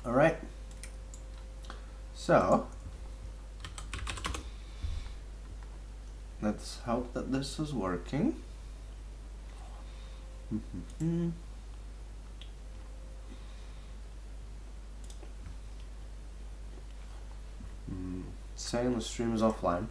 Alright, so let's hope that this is working. Saying the stream is offline.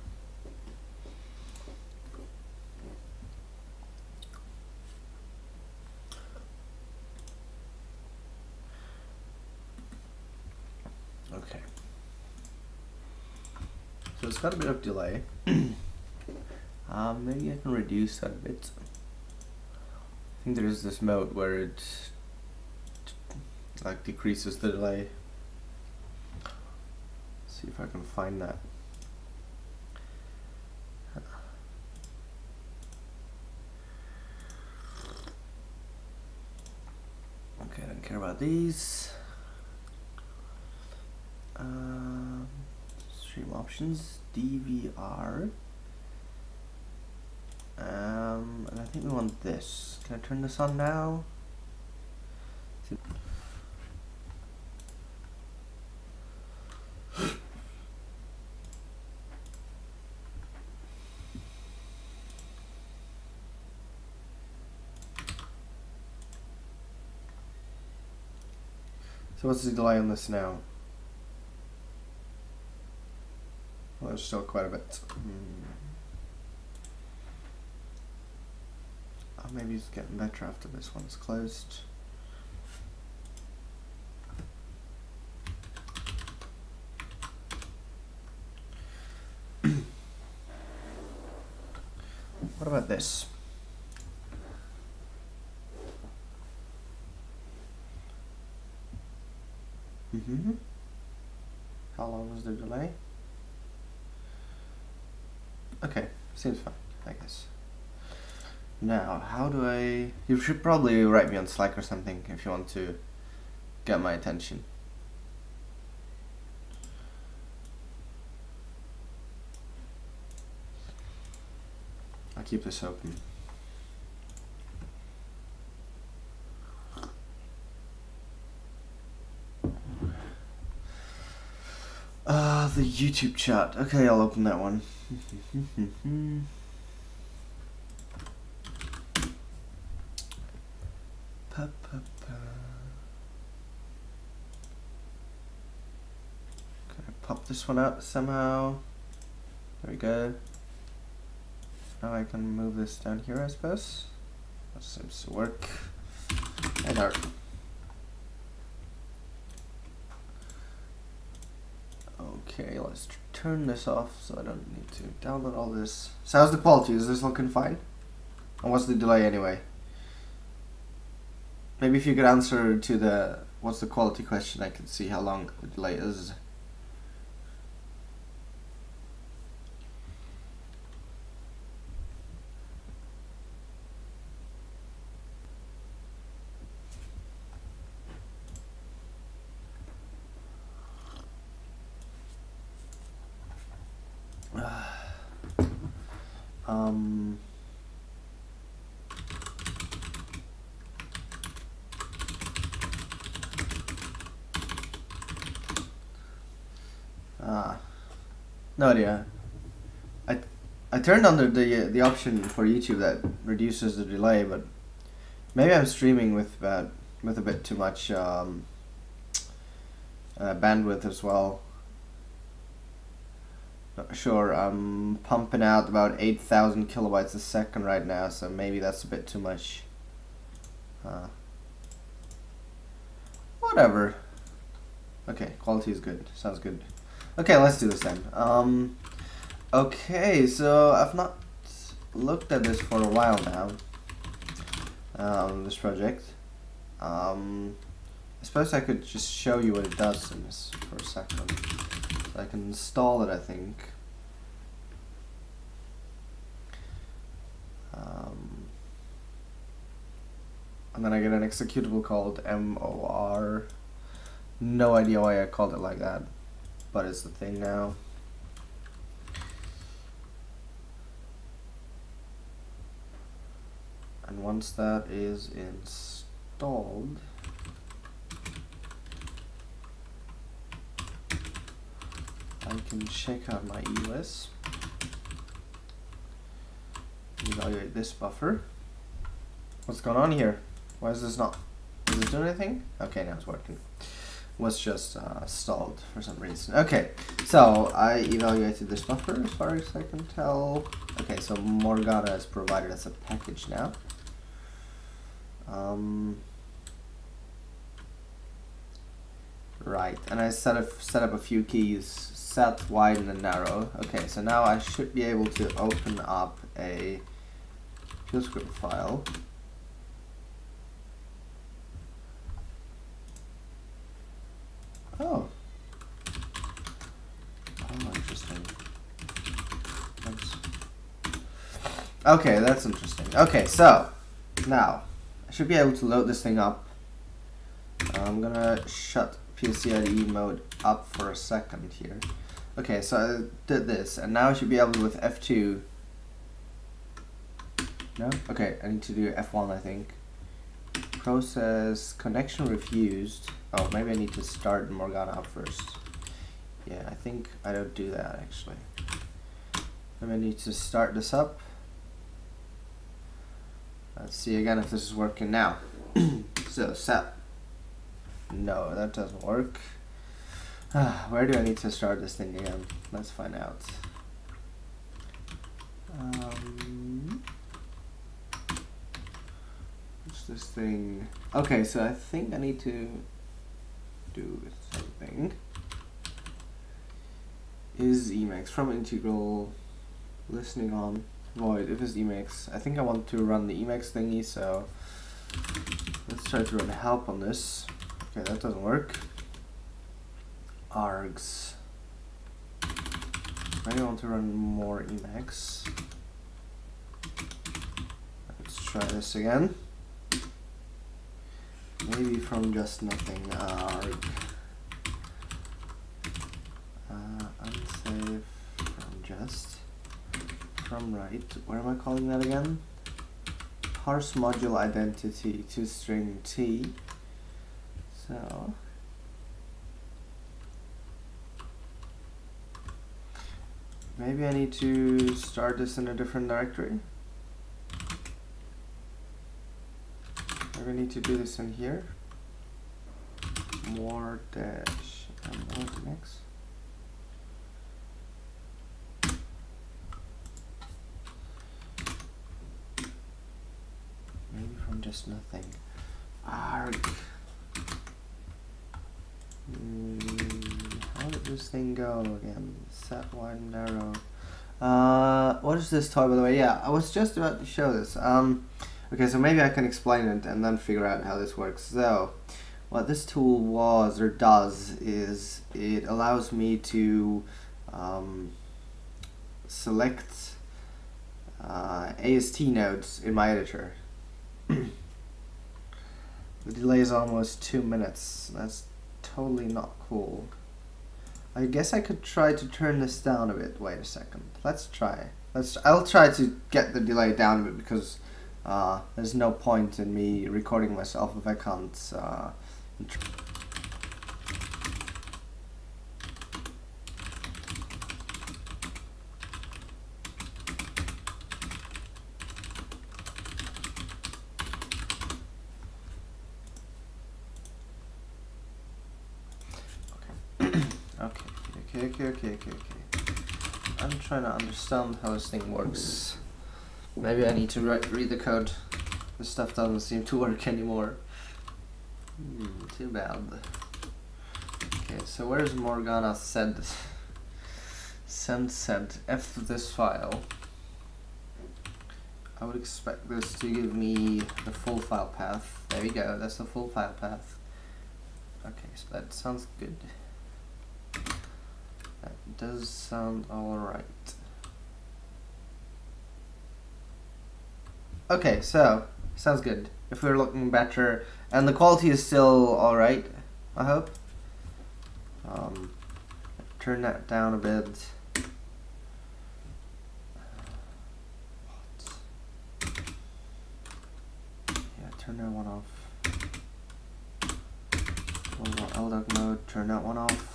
Okay. So it's got a bit of delay. Maybe I can reduce that a bit. I think there is this mode where it like decreases the delay. Let's see if I can find that. Okay, I don't care about these. Stream options, DVR. And I think we want this. Can I turn this on now? So what's the delay on this now? Well, there's still quite a bit. Oh, maybe it's getting better after this one's closed. What about this? How long was the delay? Okay, seems fine, I guess. Now, how do I... You should probably write me on Slack or something if you want to get my attention. I'll keep this open. The YouTube chat. Okay, I'll open that one. Can I pop this one out somehow? There we go. Now I can move this down here, I suppose. That seems to work. And art. Okay, let's turn this off so I don't need to download all this. So how's the quality? Is this looking fine? And what's the delay anyway? Maybe if you could answer to the what's the quality question, I can see how long the delay is. No idea. I turned on the option for YouTube that reduces the delay, but maybe I'm streaming with a bit too much bandwidth as well. Not sure. I'm pumping out about 8,000 kilobytes a second right now, so maybe that's a bit too much. Whatever. Okay, quality is good. Sounds good. Okay, let's do this then. Okay, so I've not looked at this for a while now. This project. I suppose I could just show you what it does in this for a second. So I can install it, I think. And then I get an executable called MOR. No idea why I called it like that, but it's the thing now. And once that is installed, can check out my ELIS. Evaluate this buffer. What's going on here? Why is this not? Does it do anything? Okay, now it's working. Was just stalled for some reason. Okay, so I evaluated this buffer as far as I can tell. Okay, so Morgana is provided as a package now. Right, and I set up a few keys: set, widen, and narrow. Okay, so now I should be able to open up a PureScript file. Oh, interesting. Thanks. Okay, that's interesting. Okay, so now I should be able to load this thing up. I'm gonna shut psc-ide mode up for a second here. Okay, so I did this, and now I should be able to, with F2. No? Okay, I need to do F1, I think. Process connection refused. Oh, maybe I need to start Morgana up first. Yeah, I think I don't do that actually. Maybe I need to start this up. Let's see again if this is working now. So set. No, that doesn't work. Where do I need to start this thing again? Let's find out. What's this thing? Okay, so I think I need to do something. Is Emacs from integral listening on void? If it's Emacs, I think I want to run the Emacs thingy, so let's try to run help on this. Okay, that doesn't work. Args. Maybe I want to run more Emacs. Let's try this again. Maybe from just nothing. Arg. Unsafe from just. From right. Where am I calling that again? Parse module identity to string t. So maybe I need to start this in a different directory. Maybe I need to do this in here. More dash and more next. Maybe from just nothing. Arg. How did this thing go again? Set, wide, narrow. What is this toy, by the way? Yeah, I was just about to show this. Okay, so maybe I can explain it and then figure out how this works. So, what this tool was or does is it allows me to select AST nodes in my editor. The delay is almost 2 minutes. That's totally not cool. I guess I could try to turn this down a bit. Wait a second. Let's try. I'll try to get the delay down a bit because there's no point in me recording myself if I can't. Okay. I'm trying to understand how this thing works. Maybe I need to read the code. This stuff doesn't seem to work anymore. Too bad. Okay, so where's Morgana send F this file? I would expect this to give me the full file path. There we go, that's the full file path. Okay, so that sounds good. That does sound alright. Okay, so sounds good. If we're looking better, and the quality is still alright, I hope. Turn that down a bit. Yeah, turn that one off. LDOC mode, turn that one off.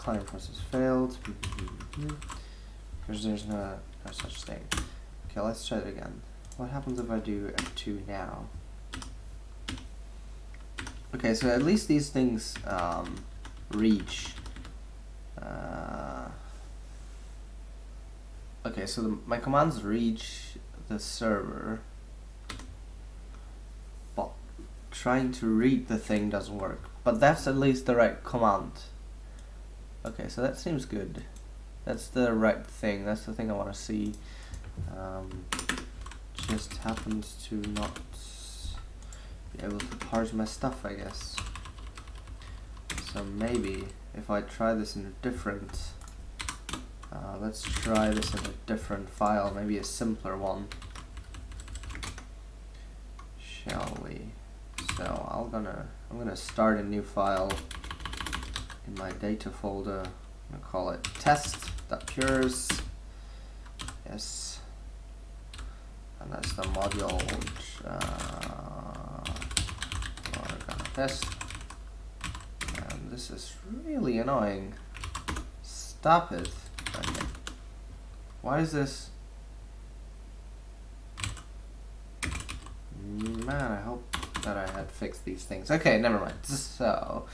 client process failed. Because there's no such thing. Okay, let's try it again. What happens if I do F2 now? Okay, so at least these things reach. Okay, so my commands reach the server, but trying to read the thing doesn't work. But that's at least the right command. Okay, so that seems good. That's the right thing. That's the thing I want to see. Just happens to not be able to parse my stuff, I guess. So maybe if I try this in a different, let's try this in a different file, maybe a simpler one. Shall we? So I'm gonna start a new file in my data folder. I'm gonna call it test.pures. Yes, and that's the module we're gonna test. And this is really annoying. Stop it. Okay. Why is this? Man, I hope that I had fixed these things. Okay, never mind. So,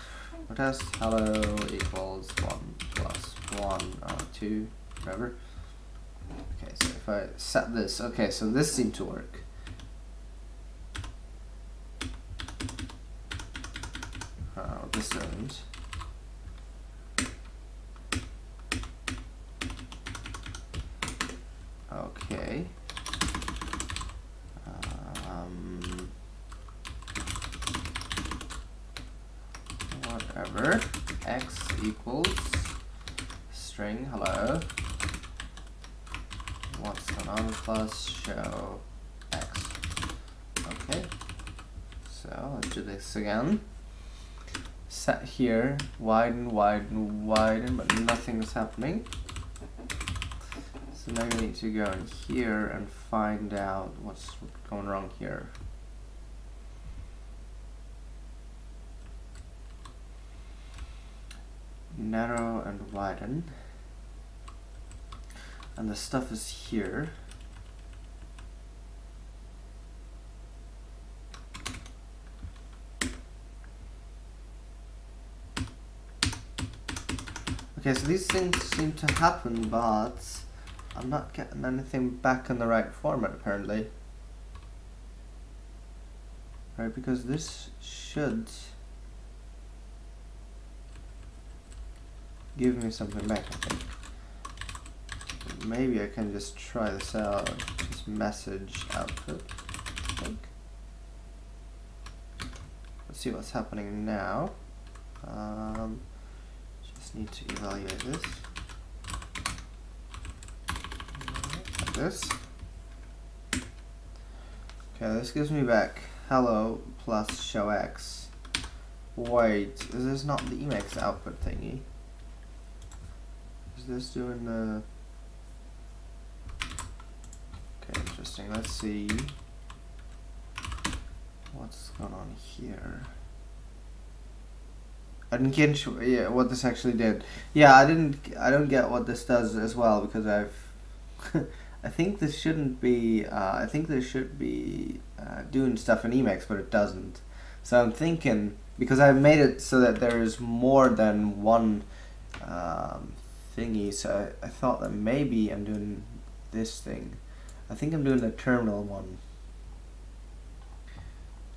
we'll test hello equals 1 plus 1, 2, whatever. Okay, so if I set this, okay, so this seemed to work. This doesn't. Okay. Whatever. X equals string hello. What's going on plus show X. Okay. So let's do this again. Set here, widen, widen, widen, but nothing is happening. So now we need to go in here and find out what's going wrong here. Narrow and widen. And the stuff is here. Okay, so these things seem to happen, but I'm not getting anything back in the right format apparently. Right, because this should give me something back, I think. Maybe I can just try this out, just message output, I think. Let's see what's happening now. Just need to evaluate this. Like this. Okay, this gives me back hello plus show X. Wait, is this not the Emacs output thingy? Is this doing the... Okay, interesting. Let's see what's going on here. I didn't get what this actually did. Yeah, I don't get what this does as well, because I've I think this shouldn't be I think this should be doing stuff in Emacs, but it doesn't. So I'm thinking, because I've made it so that there is more than one thingy, so I thought that maybe I'm doing this thing. I think I'm doing the terminal one.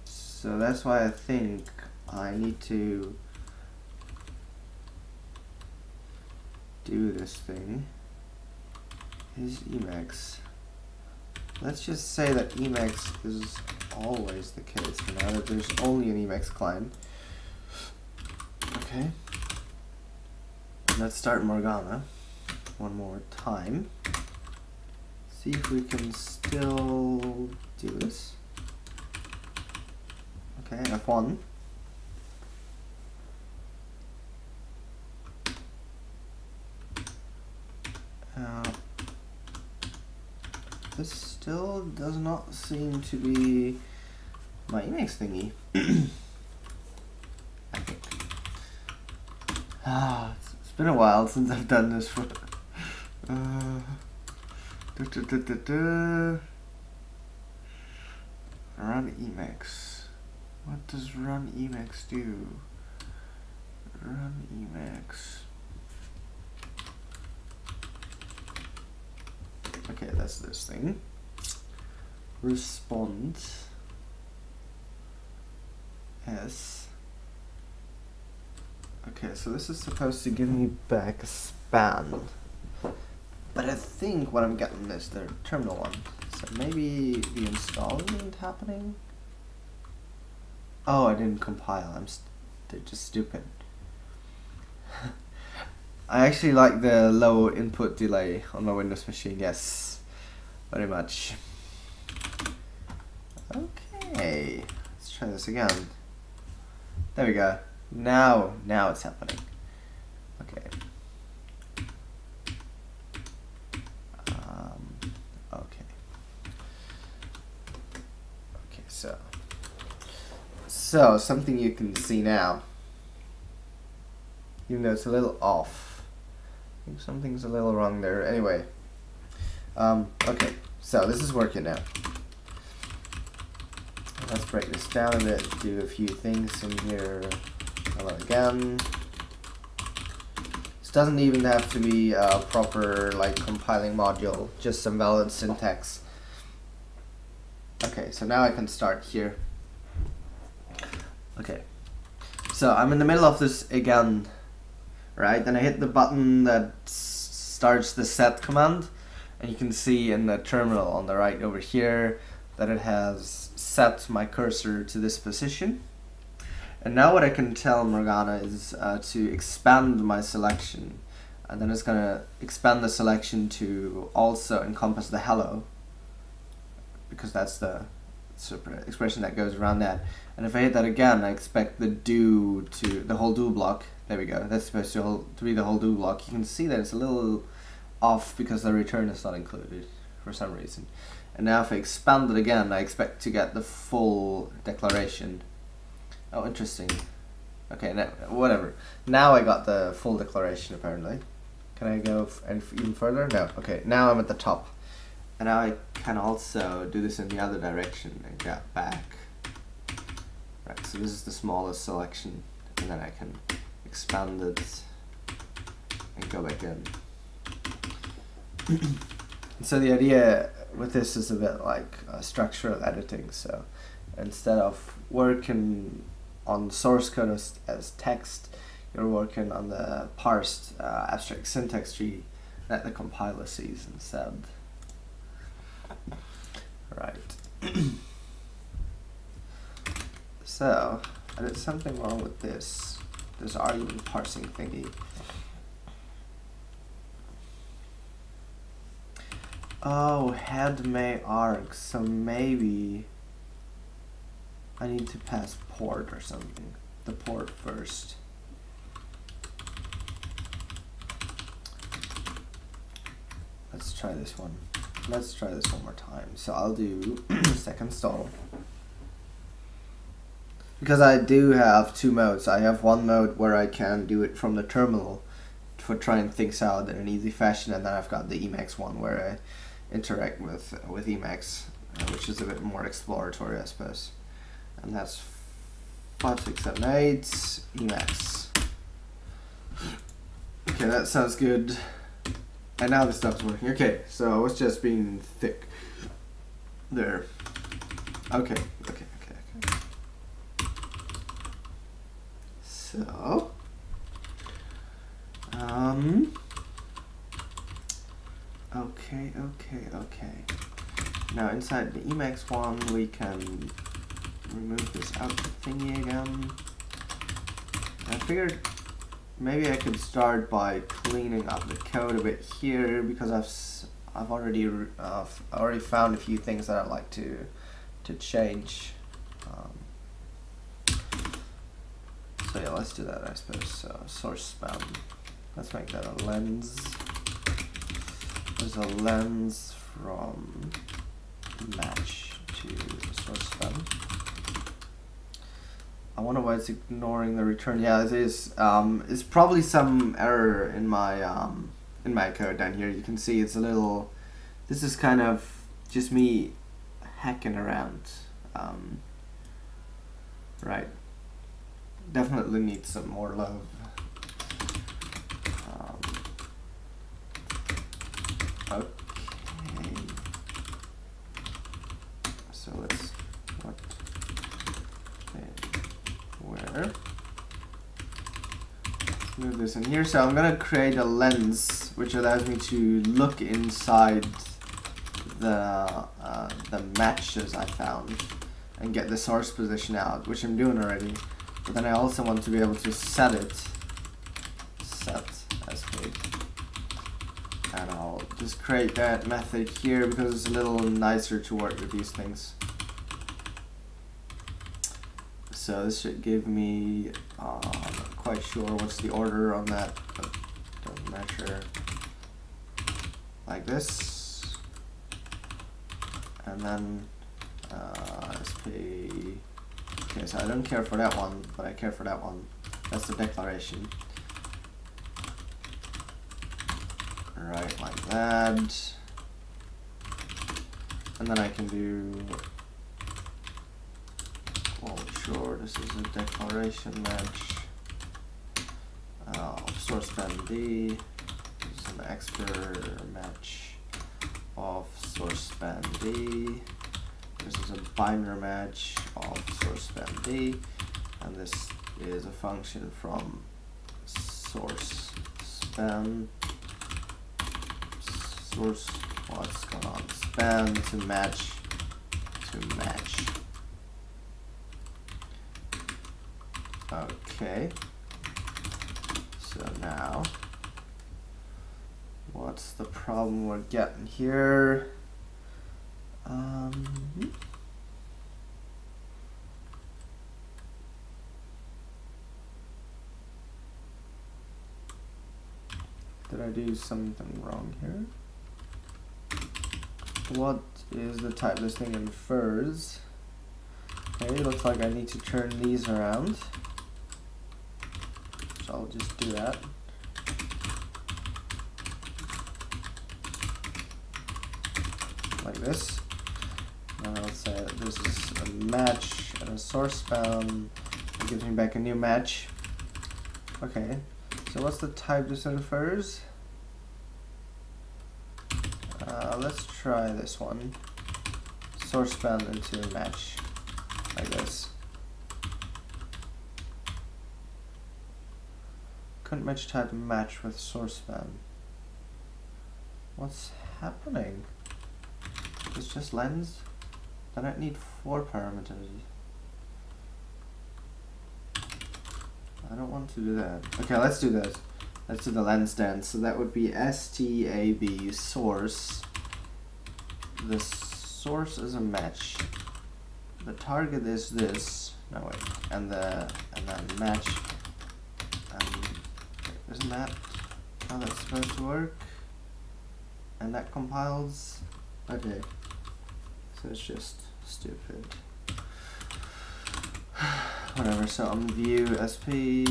So that's why I think I need to do this thing. Is Emacs. Let's just say that Emacs is always the case for now, that there's only an Emacs client. Okay. Let's start Morgana one more time. See if we can still do this. Okay, F1. This still does not seem to be my Emacs thingy. I think. It's It's been a while since I've done this for. Run Emacs. What does run Emacs do? Run Emacs. Okay, that's this thing. Respond S. Okay, so this is supposed to give me back a span. But I think what I'm getting is the terminal one. So maybe the installing isn't happening? Oh, I didn't compile. They're just stupid. I actually like the low input delay on my Windows machine. Yes, very much. Okay, let's try this again. There we go. Now it's happening. Okay. Okay. Okay. So something you can see now, even though it's a little off. I think something's a little wrong there. Anyway. Okay. So this is working now. Let's break this down a bit, do a few things in here. Hello again. This doesn't even have to be a proper like compiling module, just some valid syntax. Okay, so now I can start here. Okay, so I'm in the middle of this again, right? And I hit the button that starts the set command, and you can see in the terminal on the right over here that it has set my cursor to this position. And now what I can tell Morgana is to expand my selection, and then it's going to expand the selection to also encompass the hello, because that's the super expression that goes around that. And if I hit that again, I expect the the whole do block. There we go. That's supposed to be the whole do block. You can see that it's a little off because the return is not included for some reason. And now if I expand it again, I expect to get the full declaration. Oh, interesting. Okay, now, whatever. Now I got the full declaration apparently. Can I go even further? No. Okay, now I'm at the top. And now I can also do this in the other direction and get back. Right, so this is the smallest selection. And then I can expand it and go back in. So the idea with this is a bit like structural editing. So instead of working on the source code as text, you're working on the parsed abstract syntax tree that the compiler sees instead. Right. So I did something wrong with this argument parsing thingy. Oh, head may arg, so maybe I need to pass port or something. The port first. Let's try this one. Let's try this one more time. So I'll do second stall. Because I do have two modes. I have one mode where I can do it from the terminal for trying things out in an easy fashion, and then I've got the Emacs one where I interact with Emacs, which is a bit more exploratory, I suppose. And that's 5, 6, 7, 8 Emacs. Okay, that sounds good. And now this stuff's working. Okay, so I was just being thick there. Okay. So okay. Now inside the Emacs one, we can remove this output thingy again. I figured maybe I could start by cleaning up the code a bit here, because I've already found a few things that I'd like to change. So yeah, let's do that, I suppose. So source span. Let's make that a lens. There's a lens from match to the source span. I wonder why it's ignoring the return. Yeah, it is. It's probably some error in my code down here. You can see it's a little. This is kind of just me hacking around. Right. Definitely need some more love. Okay. So let's where? Let's move this in here. So I'm gonna create a lens which allows me to look inside the matches I found and get the source position out, which I'm doing already. But then I also want to be able to set it. Set sp. And I'll just create that method here because it's a little nicer to work with these things. So this should give me, I'm not quite sure what's the order on that, but don't measure like this. And then sp. Okay, so I don't care for that one, but I care for that one. That's the declaration. Right, like that. And then I can do, well, sure, this is a declaration match. Source span D. This is an expr match of source span D. This is a binder match of source span D. And this is a function from source span. Source, what's going on? Span to match to match. Okay. So now, what's the problem we're getting here? Did I do something wrong here? What is the type this thing infers? Okay, looks like I need to turn these around. So I'll just do that. Like this. And I'll say that this is a match and a source span. It gives me back a new match. Okay, so what's the type this infers? Let's try this one. Source span into a match, like this. Couldn't match type match with source span. What's happening? It's just lens? Then I need 4 parameters. I don't want to do that. Okay, let's do this. Let's do the lens then. So that would be stab source. The source is a match. The target is this. No wait. And then match. Isn't that how that's supposed to work? And that compiles. Okay. So it's just stupid. Whatever. So I'm view sp.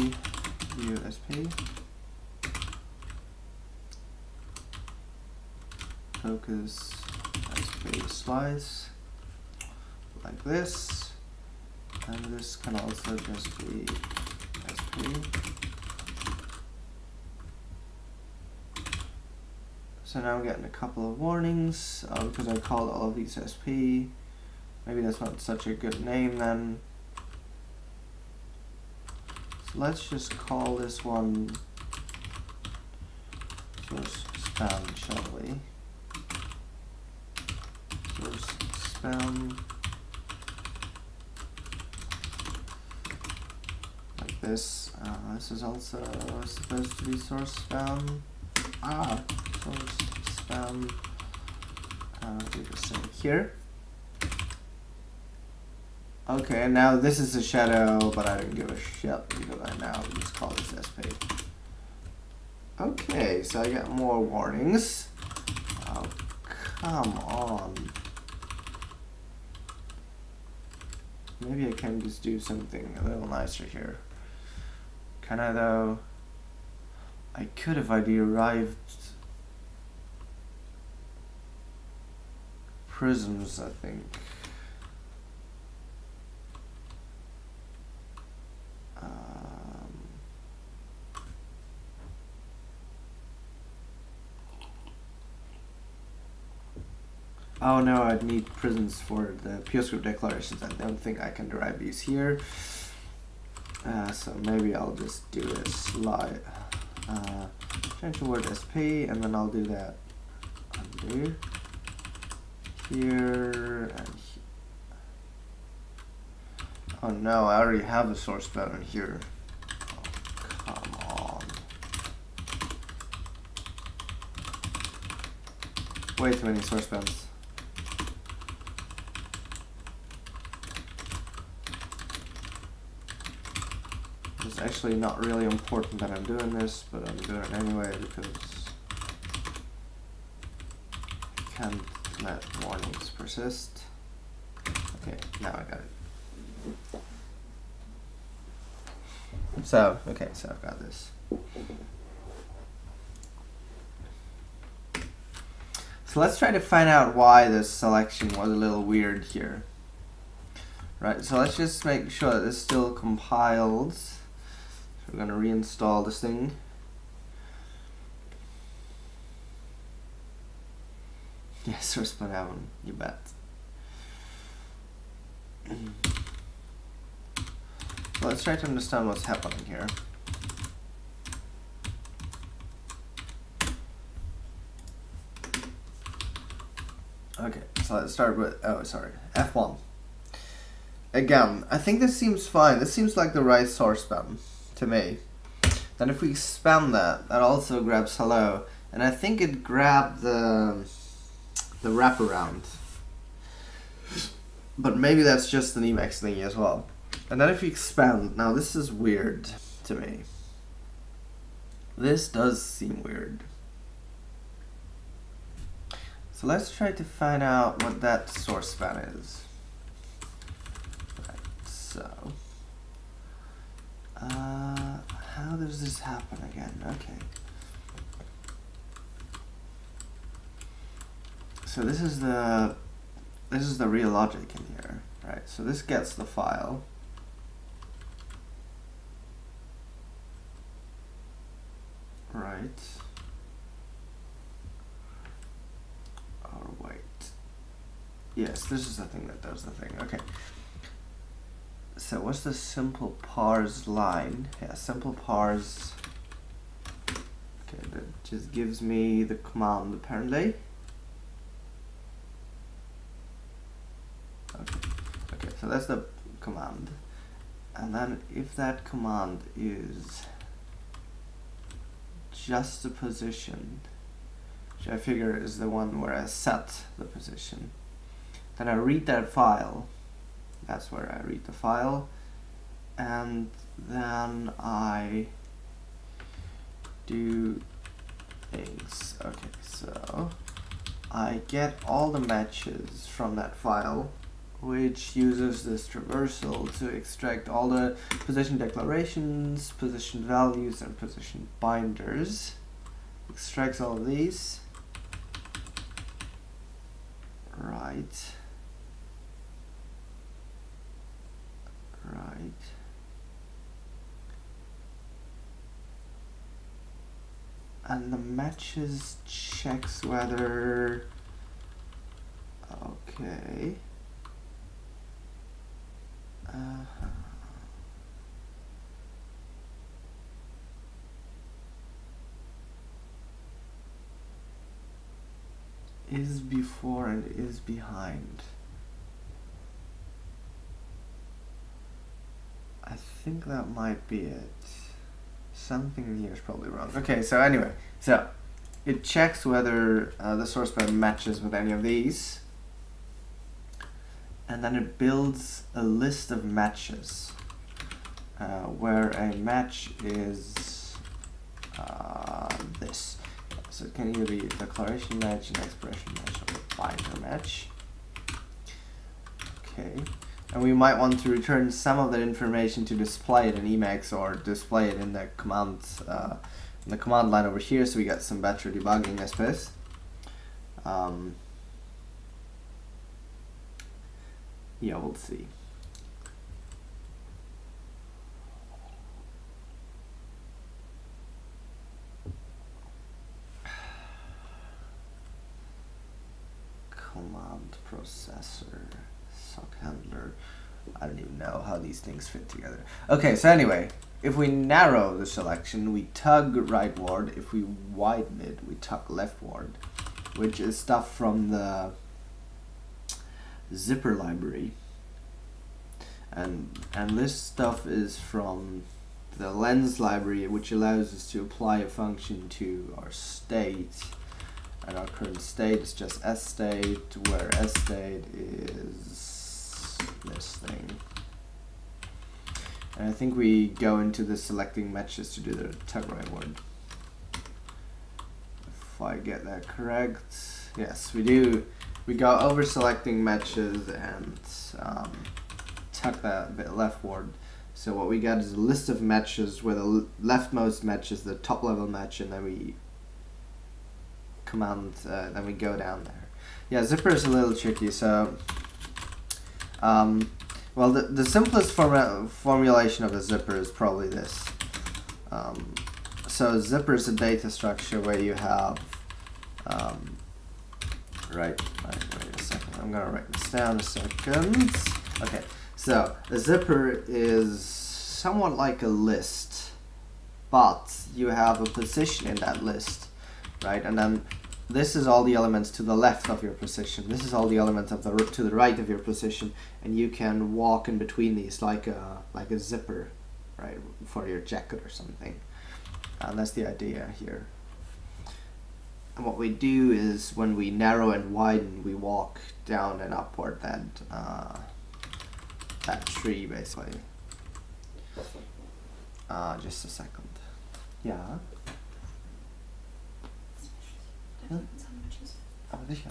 Focus sp slice like this, and this can also just be sp. So now I'm getting a couple of warnings because I called all of these sp. Maybe that's not such a good name then. So let's just call this one source span, shall we? Source span like this. This is also supposed to be source span. Source span. Do the same here. Okay, now this is a shadow, but I don't give a shit because I now just call this sp. Okay, so I get more warnings. Oh, come on. maybe I can just do something a little nicer here. Can I though? I could if I derived prisms, I think. Oh no, I'd need prisms for the PureScript declarations. I don't think I can derive these here. So maybe I'll just do a slide. Change the word SP, and then I'll do that. Undo. Here and here. Oh no, I already have the source pattern here. Oh, come on. Way too many source patterns. It's actually not really important that I'm doing this, but I'm doing it anyway because I can't let warnings persist. Okay, now I got it. So, okay, so I've got this. So let's try to find out why this selection was a little weird here. Right, so let's just make sure that this still compiles. So we're going to reinstall this thing. Yes, source put heaven, you bet. So let's try to understand what's happening here. Okay, so let's start with, oh sorry, F1. Again, I think this seems fine. This seems like the right source span to me. Then if we expand that, that also grabs hello. And I think it grabbed the wraparound. But maybe that's just an Emacs thingy as well. And then if we expand, now this is weird to me. This does seem weird. So let's try to find out what that source span is. Right, so how does this happen again? Okay. So this is the real logic in here, right? So this gets the file. Right. Or wait. Yes, this is the thing that does the thing. Okay. So what's the simple parse line? Yeah, simple parse. Okay, that just gives me the command apparently. Okay, so that's the command. And then if that command is just the position, which I figure is the one where I set the position, then I read that file. That's where I read the file, and then I do things. Okay, so I get all the matches from that file, which uses this traversal to extract all the position declarations, position values, and position binders. Extracts all of these. Right. And the matches checks whether, okay. Is before and is behind. I think that might be it. Something here is probably wrong. Okay, so anyway, so it checks whether the source pair matches with any of these, and then it builds a list of matches where a match is this. So it can either be declaration match, an expression match, or a binder match. Okay, And we might want to return some of that information to display it in Emacs or display it in the command line over here, so we get some better debugging, I suppose. Yeah, we'll see. Command processor, sock handler. I don't even know how these things fit together. Okay, so anyway, if we narrow the selection, we tug rightward. If we widen it, we tug leftward, which is stuff from the zipper library. And this stuff is from the lens library, which allows us to apply a function to our state. And our current state is just sState, where sState is this thing. And I think we go into the selecting matches to do the tug rightward. If I get that correct, yes, we do. We go over selecting matches and tuck that bit leftward. So what we get is a list of matches where the leftmost match is the top level match, and then we then we go down there. Yeah, zipper is a little tricky. So, well, the simplest formulation of a zipper is probably this. So zipper is a data structure where you have, wait a second, I'm gonna write this down a second. Okay, so a zipper is somewhat like a list, but you have a position in that list, right? And then this is all the elements to the left of your position. This is all the elements of to the right of your position, and you can walk in between these like a zipper, right, for your jacket or something. And that's the idea here. And what we do is when we narrow and widen, we walk down and upward that tree basically. Just a second. Ja. Aber sicher.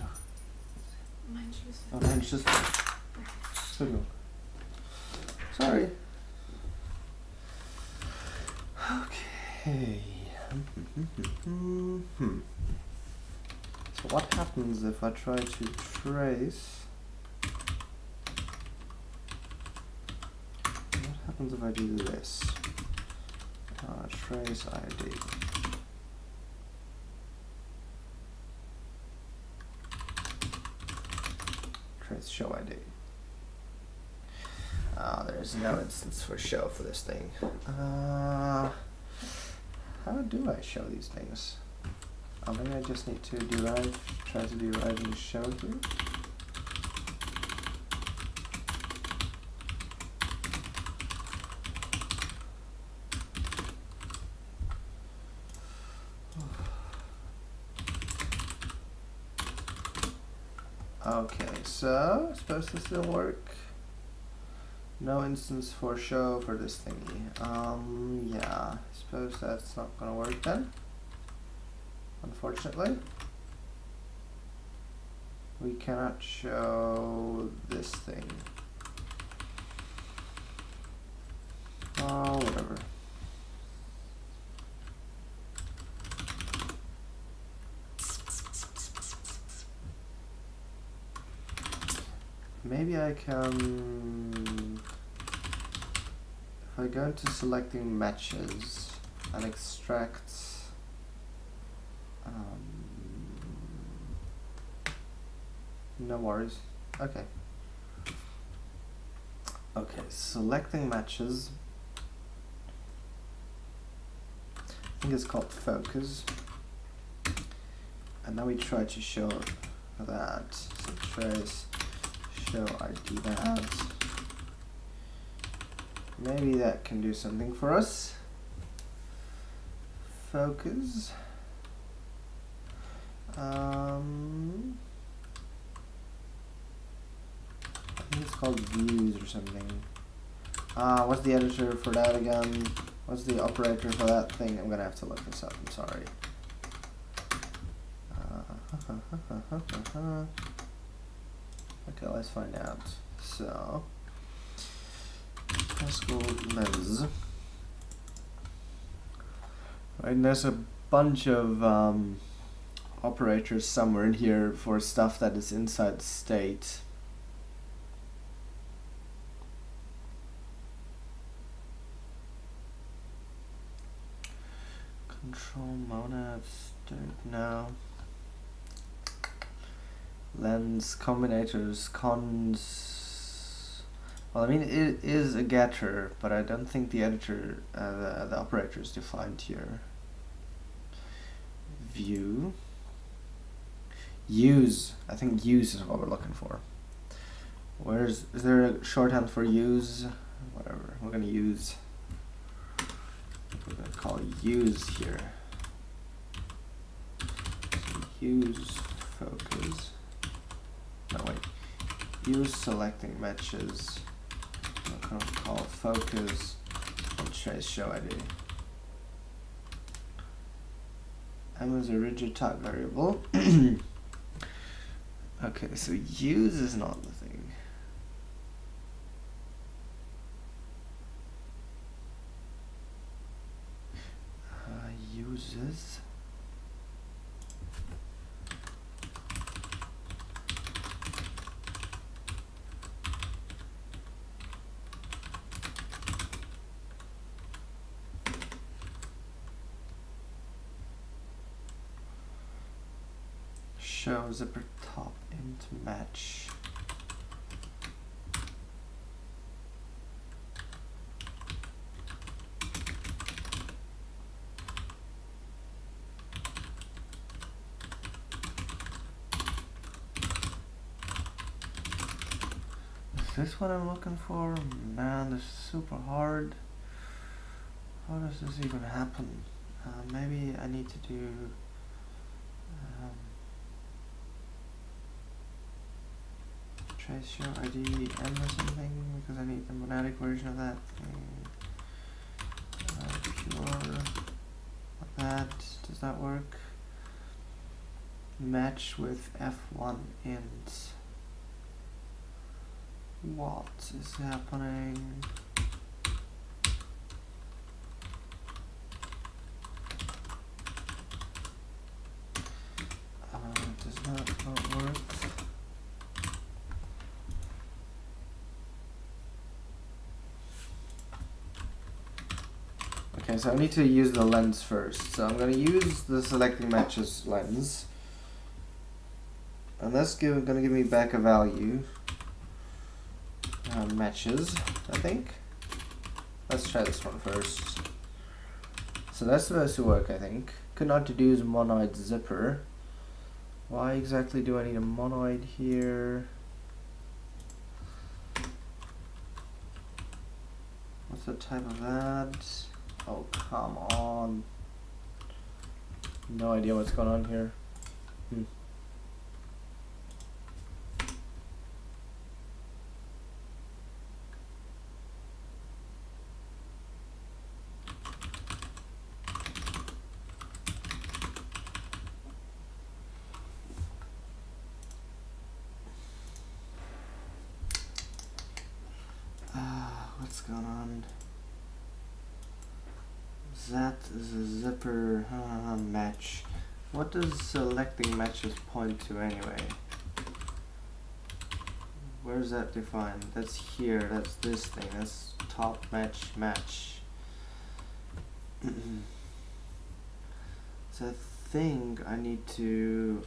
Mein Schlüssel. Oh, dein Schlüssel. Entschuldigung. Sorry. Okay. So what happens if I try to trace? What happens if I do this? Trace ID. Trace show ID. There's no instance for show for this thing. How do I show these things? Oh, maybe I just need to derive, try to derive and show here. Okay, so I suppose this will work. No instance for show for this thingy. Yeah, I suppose that's not gonna work then. Unfortunately, we cannot show this thing. Oh, whatever. Maybe I can, if I go into selecting matches and extract, no worries. Okay. Okay, selecting matches. I think it's called focus. And now we try to show that. So trace show ID that. Maybe that can do something for us. Focus. I think it's called views or something. What's the editor for that again? What's the operator for that thing? I'm gonna have to look this up, I'm sorry. Okay, let's find out. So, Haskell lens. Right, and there's a bunch of operators somewhere in here for stuff that is inside state. Control monads, now. Lens, combinators, cons. Well, I mean, it is a getter, but I don't think the editor, the operator is defined here. View. Use. I think use is what we're looking for. Is there a shorthand for use? Whatever. We're gonna use. We're gonna call use here. So use focus. No wait. Use selecting matches. I'm gonna call focus and trace show ID. M is a rigid type variable. Okay, so use is not the thing. Uses. Show zipper top int match. Is this what I'm looking for? Man, this is super hard. How does this even happen? Maybe I need to do trace show ID M or something, because I need the monadic version of that thing. Pure, like that. Does that work? Match with F1 int. What is happening? Does that not work? Okay, so I need to use the lens first. So I'm going to use the selecting matches lens. And that's going to give me back a value. Matches, I think. Let's try this one first. So that's supposed to work, I think. Could not deduce monoid zipper. Why exactly do I need a monoid here? What's the type of that? Oh, come on. No idea what's going on here. What's going on? That is a zipper match. What does selecting matches point to anyway? Where's that defined? That's here. That's this thing. That's top match match. So I think I need to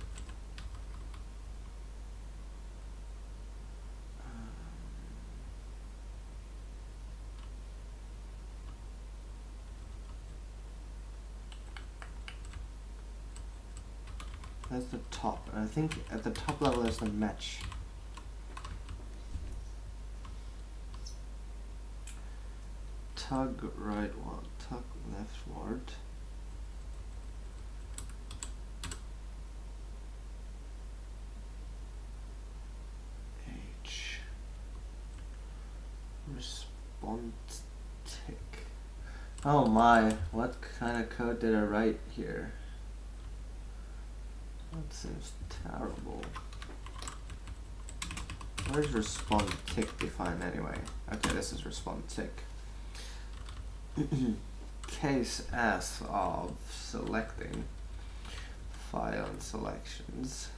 that's the top, and I think at the top level is the match. Tug rightward, tug leftward. H. Respond tick. Oh my, what kind of code did I write here? That seems terrible. Where's respond tick defined anyway? Okay, this is respond tick. Case S of selecting file and selections.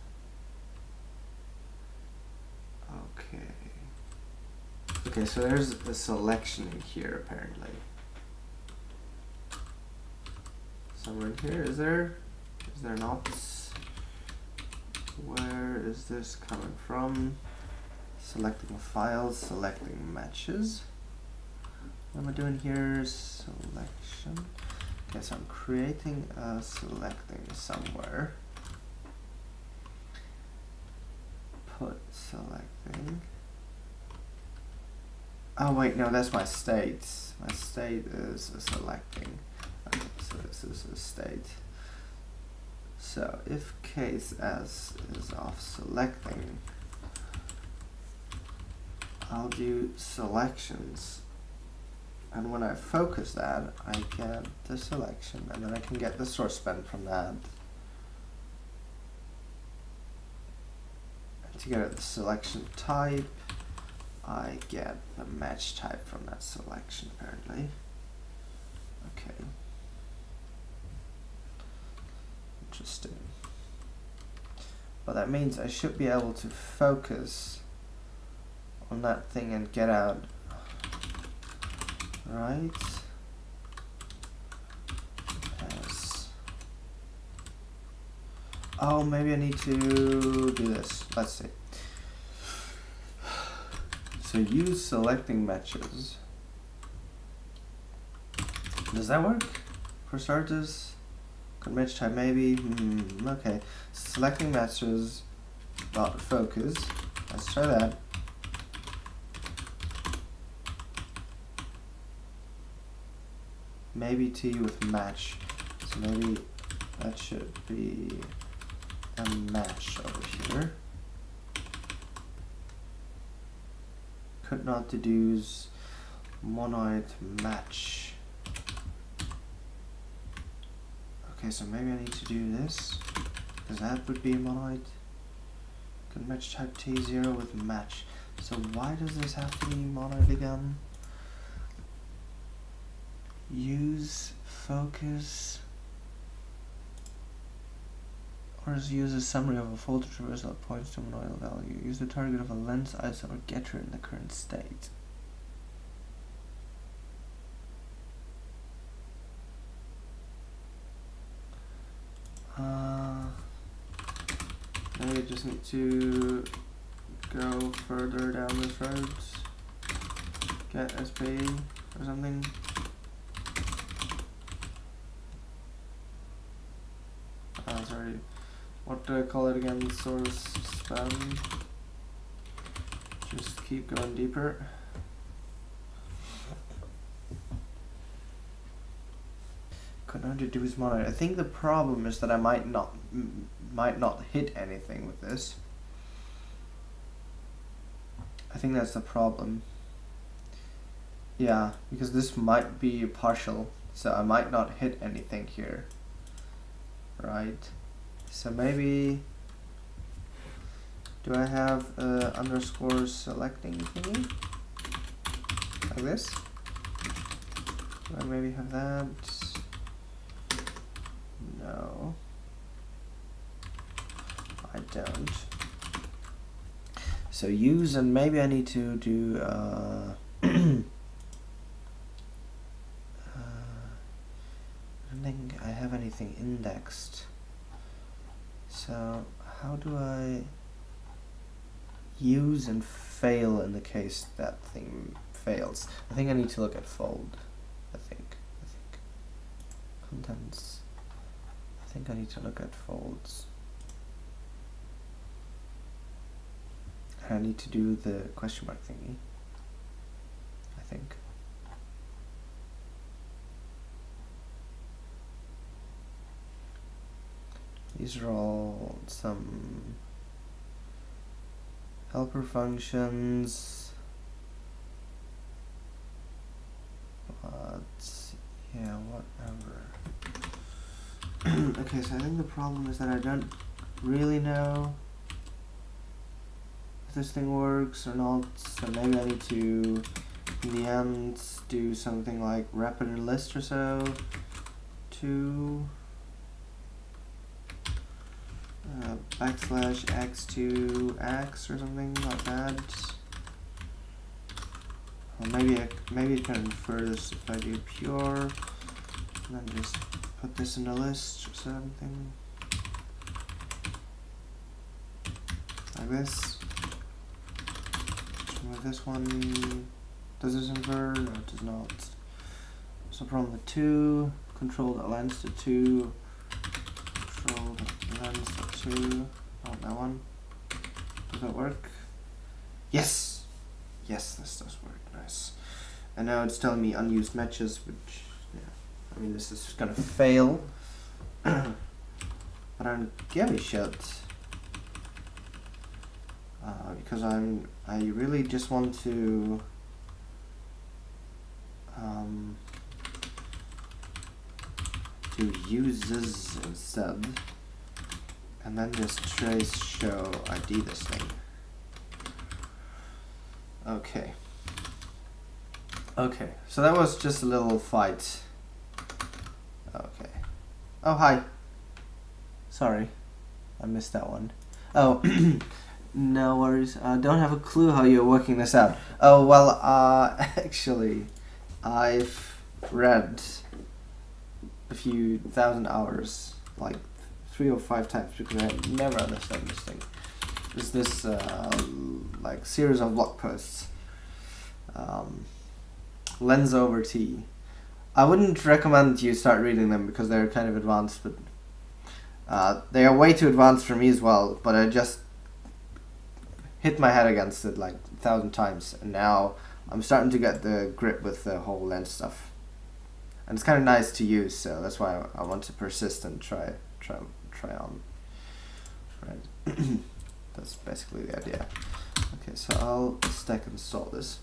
Okay. Okay, so there's a selection in here apparently. Somewhere in here, is there? Is there not? Where is this coming from? Selecting files, selecting matches. What am I doing here? Selection. Okay, so I'm creating a selecting somewhere. Put selecting. Oh wait, no, that's my state. My state is a selecting. Okay, so this is a state. So if case S is of selecting, I'll do selections, and when I focus that, I get the selection, and then I can get the source spend from that. And to get the selection type, I get the match type from that selection apparently. Okay. Interesting. But that means I should be able to focus on that thing and get out, right? As, oh, maybe I need to do this. Let's see. So use selecting matches. Does that work? For starters? Could match type maybe. Okay. Selecting matches dot focus. Let's try that. Maybe T with match. So maybe that should be a match over here. Could not deduce monoid match. Okay, so maybe I need to do this, because that would be monoid. Could match type T0 with match. So why does this have to be monoid again? Use focus, or use a summary of a folder traversal that points to a monoidal value. Use the target of a lens, ISO, or getter in the current state. Maybe I just need to go further down this road. Get SP or something. Sorry. What do I call it again? Source span. Just keep going deeper. Could not deduce monoid. I think the problem is that I might not hit anything with this. I think that's the problem. Yeah, because this might be partial, so I might not hit anything here. Right. So maybe, do I have underscore selecting thingy? Like this? Do I maybe have that? No. I don't. So use, and maybe I need to do I don't think I have anything indexed. So how do I use and fail in the case that thing fails? I think I need to look at fold. I think contents. I think I need to look at folds. I need to do the question mark thingy, I think. These are all some helper functions, but yeah, whatever. Okay, so I think the problem is that I don't really know. I this thing works or not. So maybe I need to, in the end, do something like rapid list or so. To backslash x to x or something like that. Or maybe I can infer this if I do pure, and then just put this in a list or something like this. With this one, does this invert? No, it does not. So from the 2, control that lens to 2, control the lens to 2. Oh, that one. Does that work? Yes! Yes, this does work. Nice. And now it's telling me unused matches, which, yeah, I mean, this is gonna fail. But I don't give a shit. Because I really just want to do uses instead, and then just trace show ID this thing. Okay. Okay, so that was just a little fight. Okay. Oh, hi. Sorry, I missed that one. Oh, no worries. Don't have a clue how you're working this out. Oh, well, actually, I've read a few thousand hours, like 3 or 5 times, because I never understand this thing. There's this, like, series of blog posts. Lens over T. I wouldn't recommend you start reading them because they're kind of advanced, but they are way too advanced for me as well, but I just hit my head against it like 1,000 times, and now I'm starting to get the grip with the whole lens stuff. And it's kind of nice to use, so that's why I want to persist and try on. Right. That's basically the idea. Okay, so I'll stack install this.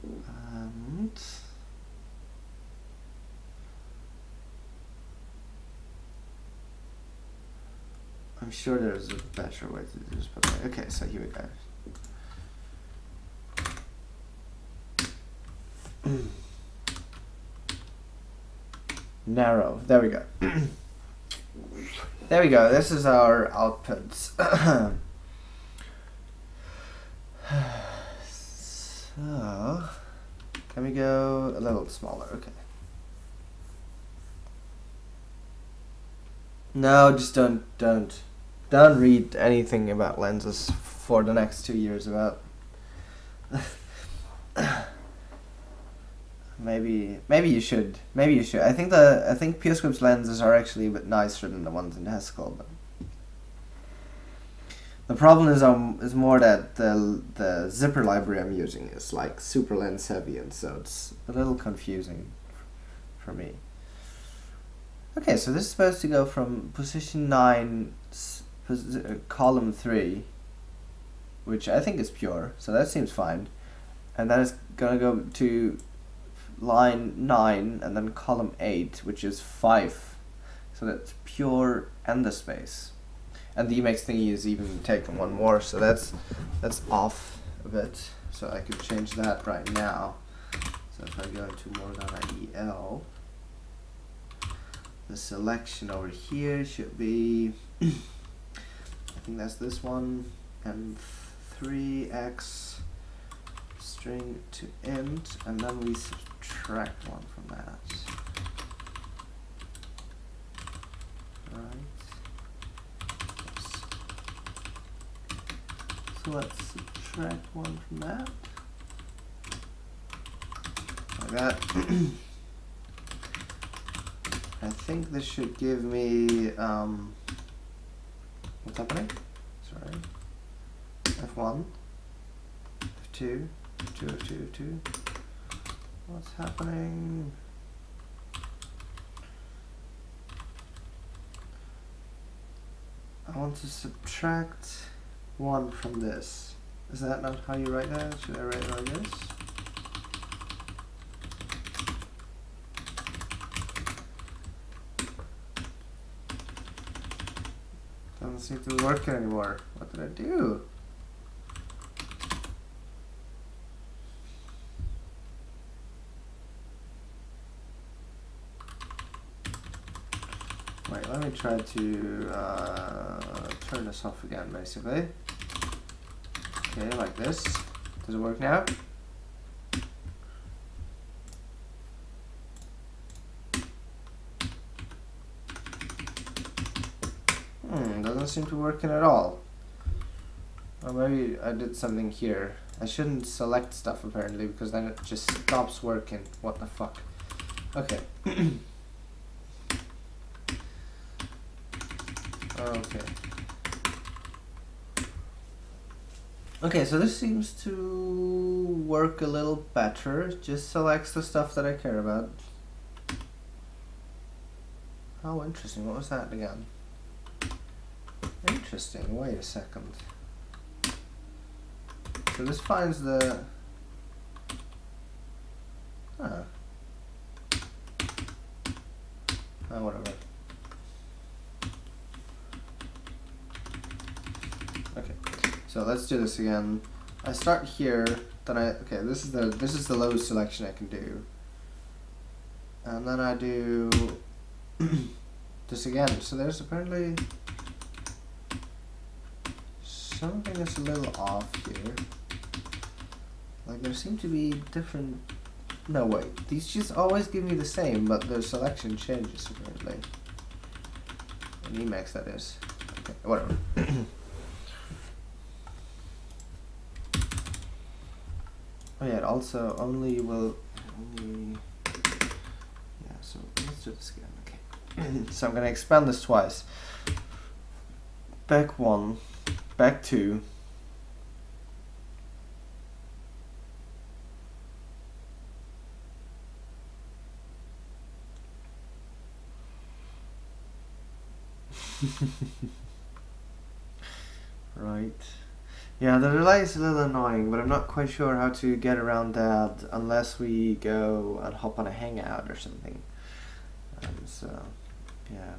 And I'm sure there's a better way to do this, but okay, so here we go. Narrow, there we go. There we go, this is our outputs. So, can we go a little smaller? Okay. No, just don't read anything about lenses for the next 2 years about. Maybe you should. Maybe you should. I think PureScript's lenses are actually a bit nicer than the ones in Haskell. But the problem is more that the zipper library I'm using is like super lens heavy, and so it's a little confusing for me. Okay, so this is supposed to go from position 9, column 3, which I think is pure, so that seems fine, and then it's gonna go to line 9 and then column 8, which is 5, so that's pure and the space. And the Emacs thingy is even taking one more, so that's off a bit. So I could change that right now. So if I go into more.IEL, the selection over here should be, I think that's this one, and 3x string to int, and then we subtract 1 from that. Right. So let's subtract 1 from that. Like that. I think this should give me, what's happening? Sorry. F1, F2, F2, F2, F2. What's happening? I want to subtract 1 from this. Is that not how you write that? Should I write it like this? Doesn't seem to be working anymore. What did I do? Wait, let me try to turn this off again, basically. Okay, like this. Does it work now? Doesn't seem to work at all. Or maybe I did something here. I shouldn't select stuff apparently, because then it just stops working. What the fuck? Okay. Okay. Okay, so this seems to work a little better. Just selects the stuff that I care about. Oh, interesting. What was that again? Interesting. Wait a second. So this finds the... Oh, whatever. Okay. So let's do this again. I start here, then okay, this is the lowest selection I can do. And then I do this again. So there's apparently something that's a little off here. Like there seem to be different... No, wait. These just always give me the same, but the selection changes apparently. In Emacs, that is. Okay, whatever. Oh yeah, it also only will... Yeah, so let's do this again. Okay. So I'm going to expand this twice. Back 1. Back 2. Right. Yeah, the delay is a little annoying, but I'm not quite sure how to get around that unless we go and hop on a hangout or something. So, yeah.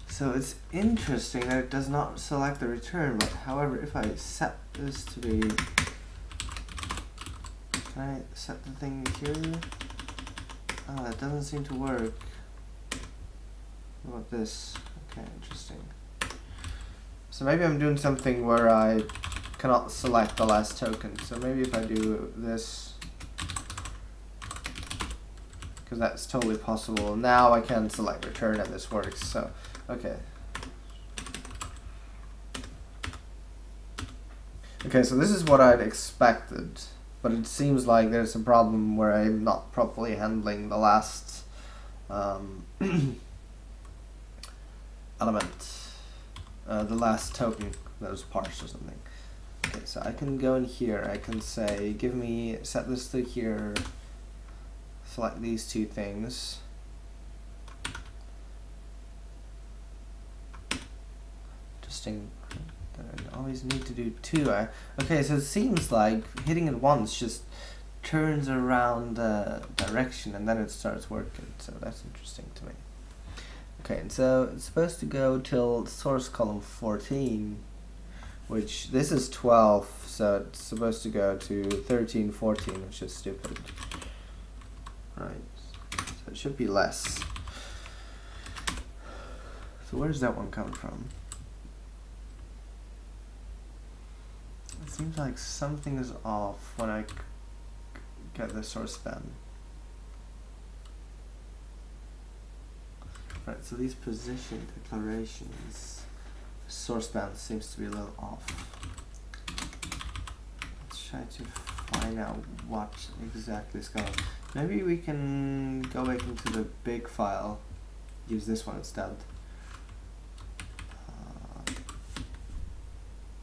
So it's interesting that it does not select the return, but however, if I set this to be... Can I set the thing here? Oh, that doesn't seem to work. What about this? Okay, interesting. So maybe I'm doing something where I cannot select the last token. So maybe if I do this, because that's totally possible. Now I can select return and this works. So, okay. Okay, so this is what I'd expected, but it seems like there's a problem where I'm not properly handling the last element, the last token that was parsed or something. Okay, so I can go in here, I can say, give me, set this to here, select these two things. Interesting. I always need to do two. Okay, so it seems like hitting it once just turns around the direction and then it starts working. So that's interesting to me. Okay, and so it's supposed to go till source column 14, which this is 12, so it's supposed to go to 13, 14, which is stupid. Right, so it should be less. So where does that one come from? It seems like something is off when I get the source span. Right, so these position declarations, source span seems to be a little off. Let's try to find out what exactly is going on. Maybe we can go back into the big file, use this one instead.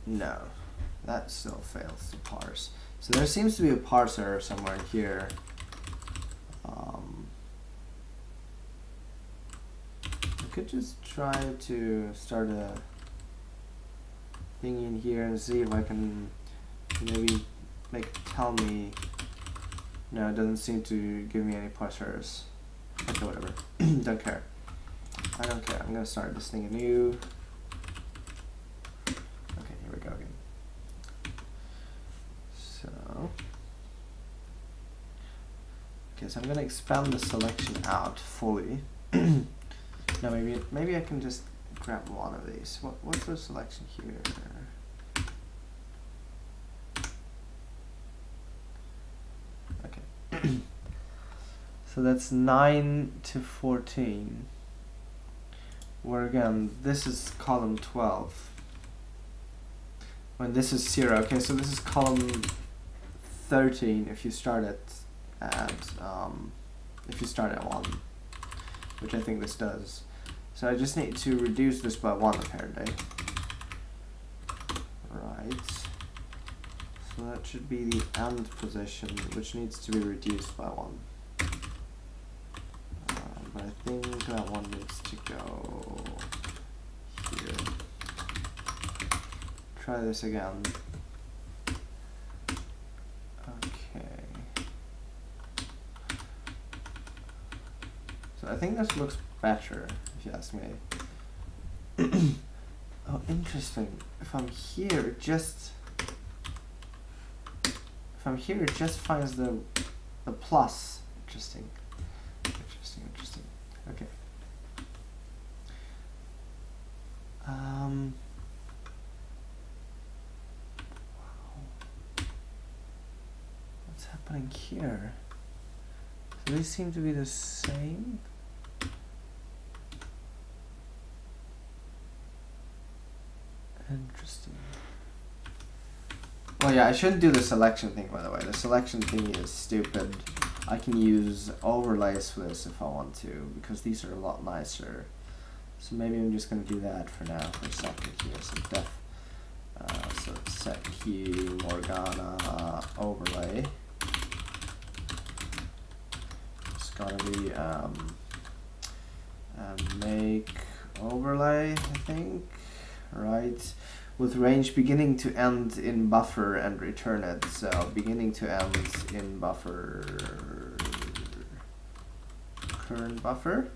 No, that still fails to parse. So there seems to be a parser somewhere here. I could just try to start a thing in here and see if I can maybe make it tell me. No, it doesn't seem to give me any parsers. Okay, whatever. Don't care. I don't care. I'm gonna start this thing anew. Okay, here we go again. So, okay, so I'm gonna expand the selection out fully. Now maybe I can just grab one of these. What's the selection here? Okay. So that's 9 to 14. Where again, this is column 12. When this is 0, okay, so this is column 13 if you start at if you start at 1, which I think this does. So I just need to reduce this by 1 apparently. Right. So that should be the end position, which needs to be reduced by 1. But I think that one needs to go here. Try this again. Okay. So I think this looks better, if you ask me. Oh, interesting. If I'm here, it just finds the plus. Interesting. Interesting. Okay. Wow. What's happening here? So these seem to be the same. Interesting. Well, yeah, I shouldn't do the selection thing, by the way. The selection thing is stupid. I can use overlays for this if I want to, because these are a lot nicer. So maybe I'm just going to do that for now, for a second here. So def, so setq Morgana overlay. It's going to be make overlay, I think, right? With range beginning to end in buffer and return it. So beginning to end in buffer, current buffer.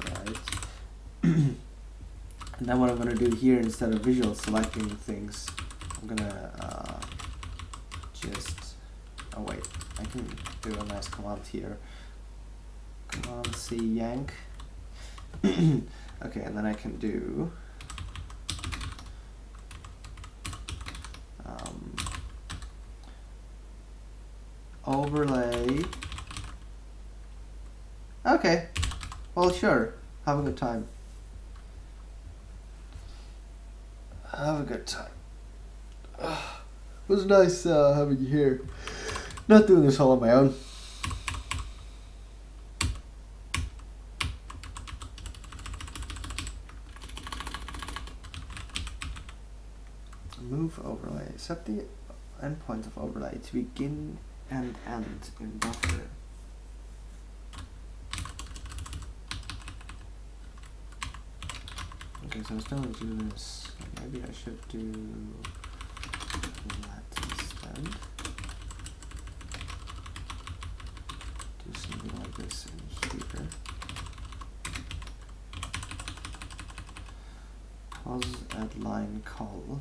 Right. And then what I'm going to do here, instead of visual selecting things, I'm going to just, oh wait, I can do a nice command here. Command C yank. Okay, and then I can do overlay. Okay, well, sure. Have a good time. Have a good time. It was nice having you here. Not doing this all on my own. Move overlay. Set the endpoint of overlay to begin and end in buffer. Okay, so I was going to do this. Maybe I should do that instead. Do something like this in here. Pause at line call.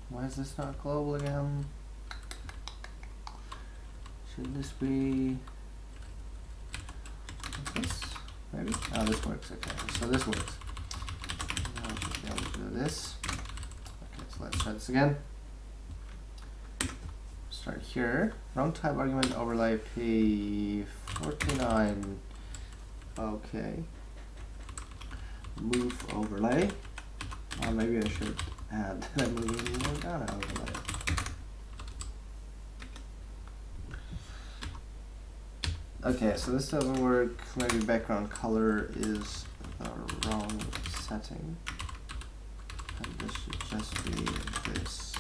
Why is this not global again? Should this be like this? Maybe? Oh, this works. Okay, so this works. Now I should be able to do this. Okay, so let's try this again. Start here. Wrong type argument overlay P49. Okay. Move overlay. Or maybe I should add a moving more down overlay. Okay, so this doesn't work. Maybe background color is the wrong setting. And this should just be this.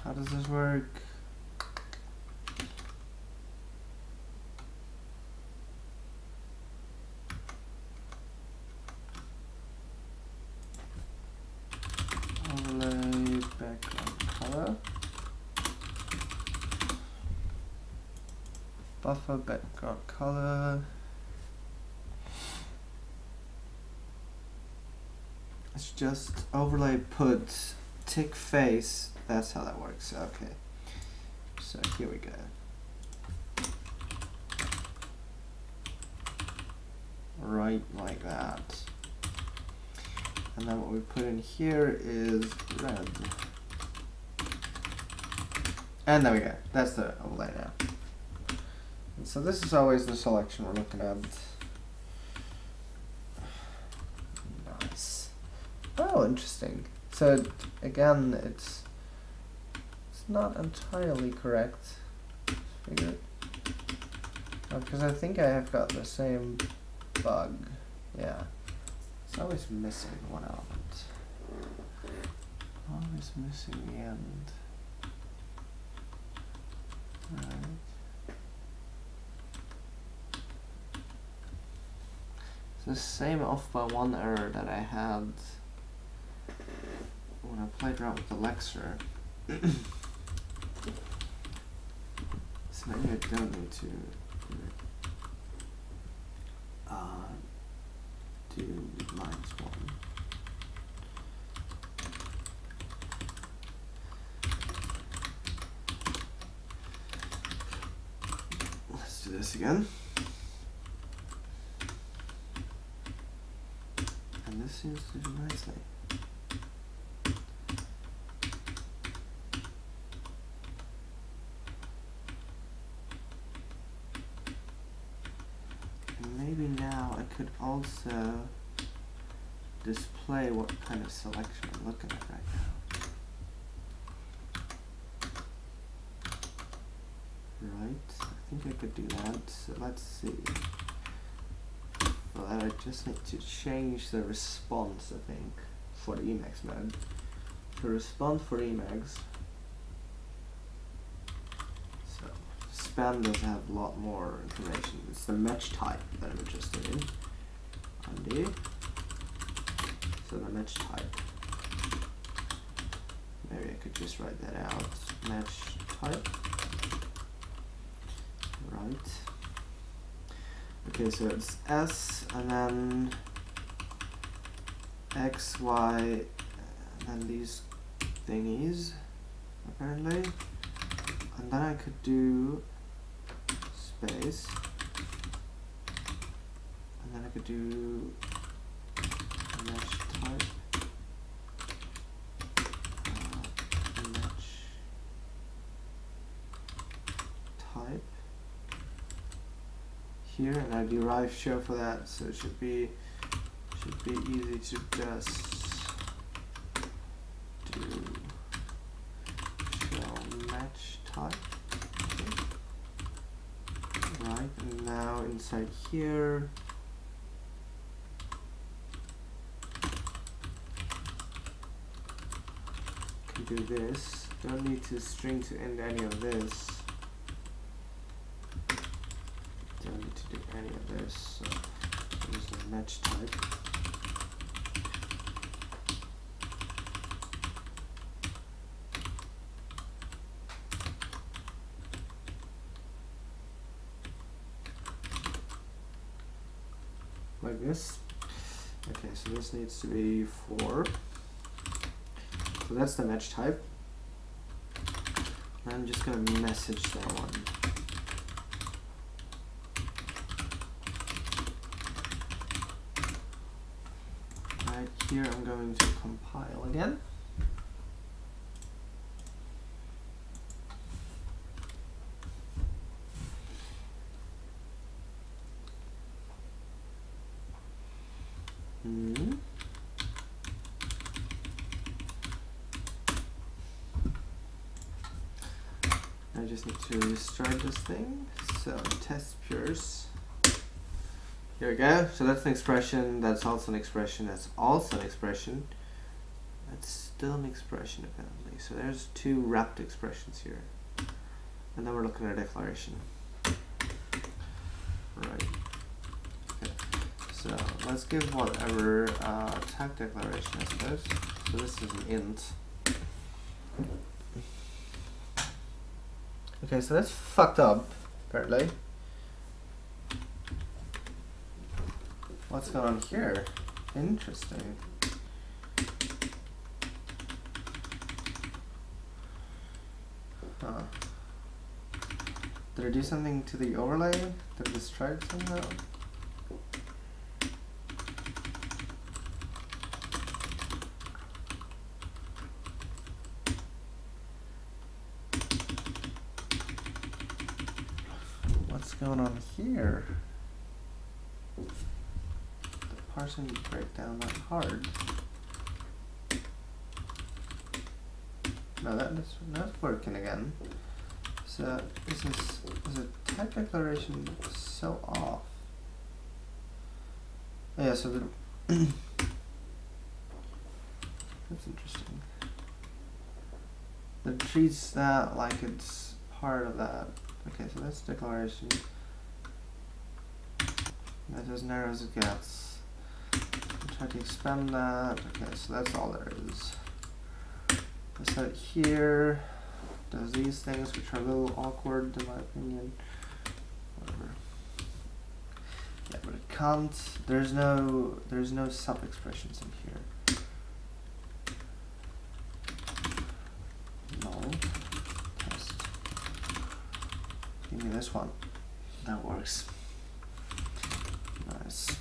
How does this work? Overlay background color. Buffer background color. It's just overlay put tick face. That's how that works. Okay. So here we go. Right like that. And then what we put in here is red. And there we go. That's the overlay now. And so this is always the selection we're looking at. Nice. Oh, interesting. So again, it's not entirely correct. Figure. Because I think I have got the same bug. Yeah. It's always missing one element. Always missing the end. Alright. It's the same off by one error that I had I played around with the Lexer. So maybe I don't need to do -1. Let's do this again. And this seems to do nicely. Maybe now I could also display what kind of selection I'm looking at right now. Right, I think I could do that. So let's see. For that I just need to change the response, I think, for the Emacs mode. To respond for Emacs. So span does have a lot more information. It's the match type that I'm interested in. Undo. So the match type. Maybe I could just write that out. Match type. Right. Okay, so it's S and then X, Y, and then these thingies, apparently. And then I could do space. And then I could do match type. Match type. Here, and I derive show for that, so it should be easy to just do show match type. Okay. Right, and now inside here can do this. Don't need to string to end any of this. Don't need to do any of this, so use the match type. Like this. Okay, so this needs to be 4. So that's the match type. And I'm just going to message that one. Here I'm going to compile again. I just need to restart this thing. So test pures. Here we go. So that's an expression, that's also an expression, that's also an expression. That's still an expression apparently. So there's 2 wrapped expressions here. And then we're looking at a declaration. Right. Okay. So let's give whatever type declaration, I suppose. So this is an int. Okay, so that's fucked up, apparently. What's going on here? Interesting. Huh. Did I do something to the overlay? Did this try it somehow? What's going on here? Parsing break down that hard. No, that's not working again. So this is a type declaration so off. Oh, yeah, so the that's interesting. It treats that like it's part of that. Okay, so that's declaration. That's as narrow as it gets. Try to expand that. Okay, so that's all there is. set it here, does these things, which are a little awkward in my opinion. Whatever. Yeah, but it can't. There's no sub expressions in here. No. Test. Give me this one. That works. Nice.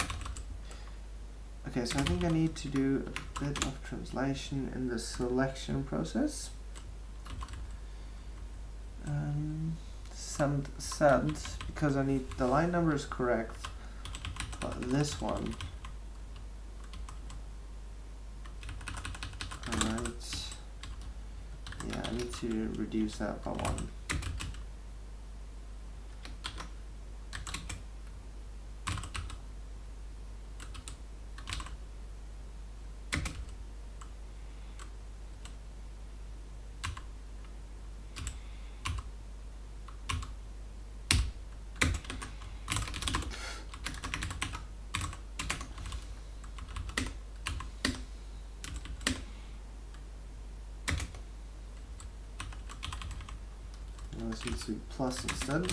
Okay, so I think I need to do a bit of translation in the selection process. Send, because I need the line number is correct, but this one. Alright. Yeah, I need to reduce that by 1. This needs to be plus instead.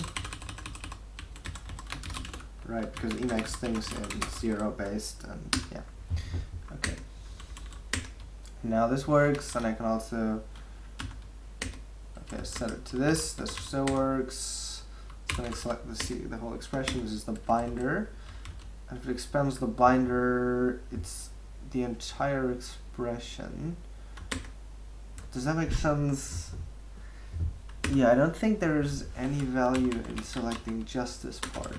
Right, because Emacs thinks in 0 based, and yeah. Okay. Now this works, and I can also set it to this. This still works. It's going to select the whole expression. This is the binder. And if it expands the binder, it's the entire expression. Does that make sense? Yeah, I don't think there's any value in selecting just this part.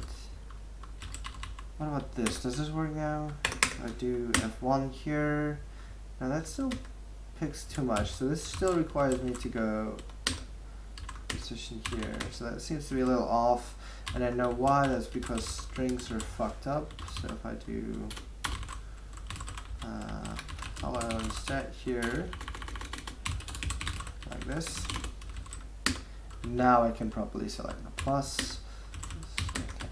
What about this? Does this work now? I do F1 here. Now that still picks too much, so this still requires me to go position here. So that seems to be a little off, and I know why. That's because strings are fucked up. So if I do hello instead here, like this. Now I can properly select the plus. Okay.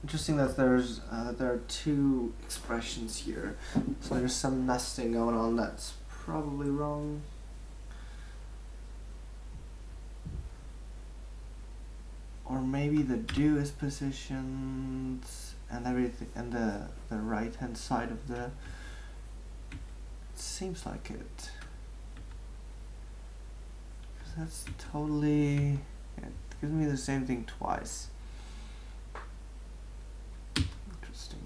Interesting that there are 2 expressions here, so there's some nesting going on that's probably wrong. Or maybe the do is positioned and everything, and the right hand side of the. It seems like it. That's totally, yeah, it gives me the same thing twice. Interesting.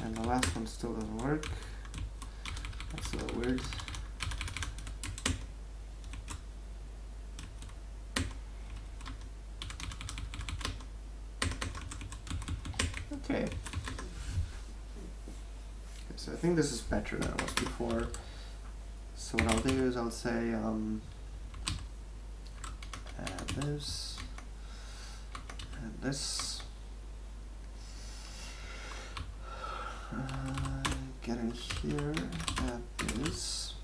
And the last one still doesn't work. That's a little weird. Okay. So I think this is better than it was before. So what I'll do is I'll say add this and this. Get in here, add this.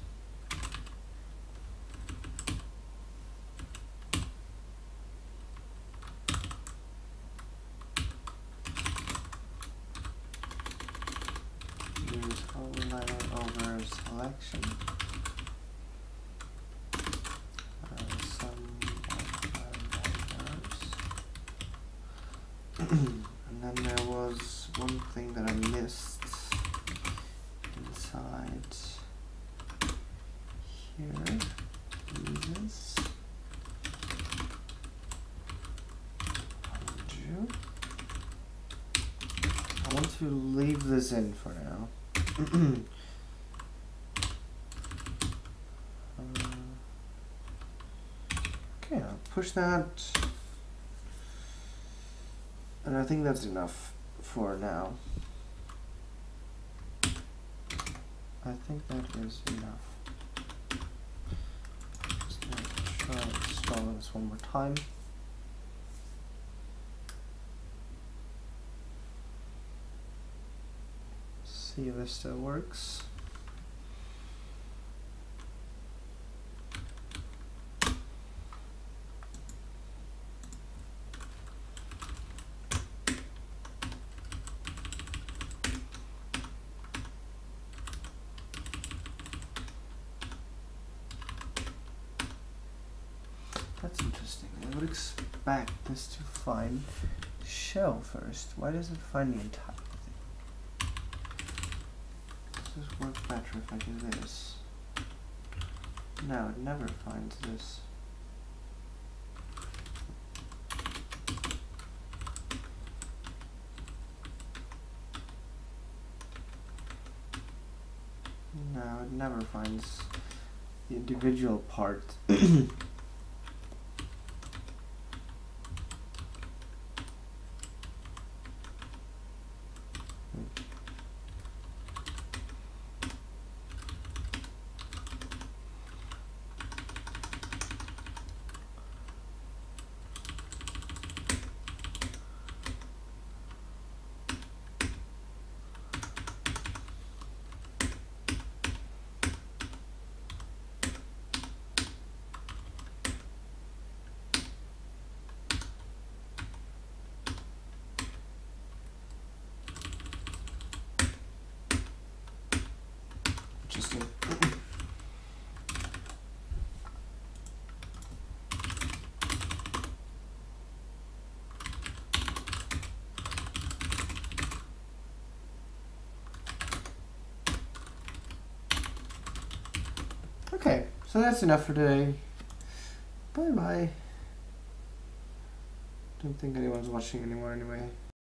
Over selection. And then there was one thing that I missed inside here. Uses. I want to leave this in for now. Okay, I'll push that, and I think that's enough for now. I think that is enough. Just going to try installing this one more time. See if this still works. would expect this to find shell first. Why does it find the entire thing? Does this work better if I do this? No, it never finds this. No, it never finds the individual part. Interesting. Okay, so that's enough for today. Bye bye. Don't think anyone's watching anymore anyway.